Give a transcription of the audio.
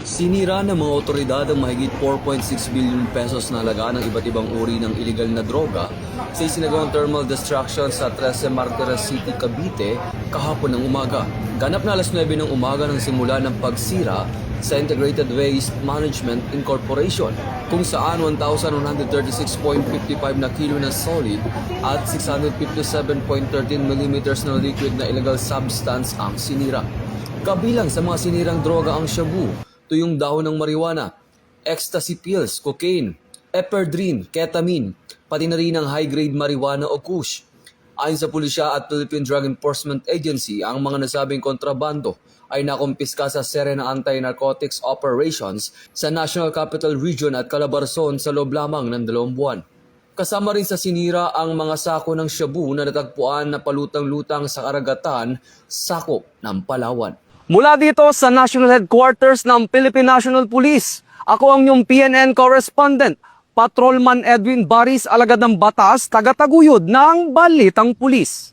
Sinira ng mga otoridad ang mahigit 4.6 billion pesos na halaga ng iba't ibang uri ng iligal na droga sa isinagawang thermal destruction sa 13 Martires City, Cavite kahapon ng umaga. Ganap na alas 9 ng umaga nang simula ng pagsira sa Integrated Waste Management Incorporation kung saan 1,136.55 na kilo na solid at 657.13 mm na liquid na illegal substance ang sinira. Kabilang sa mga sinirang droga ang shabu, tuyong dahon ng marijuana, ecstasy pills, cocaine, ephedrine, ketamine, pati na rin ang high-grade marijuana o kush. Ayon sa pulisya at Philippine Drug Enforcement Agency, ang mga nasabing kontrabando ay nakumpiska sa sere ng anti-narcotics operations sa National Capital Region at Calabarzon sa loob lamang ng 2 buwan. Kasama rin sa sinira ang mga sako ng shabu na natagpuan na palutang-lutang sa karagatan, sakop ng Palawan. Mula dito sa National Headquarters ng Philippine National Police, ako ang inyong PNN correspondent, Patrolman Edwin Baris, alagad ng batas, taga-taguyod ng Balitang Pulis.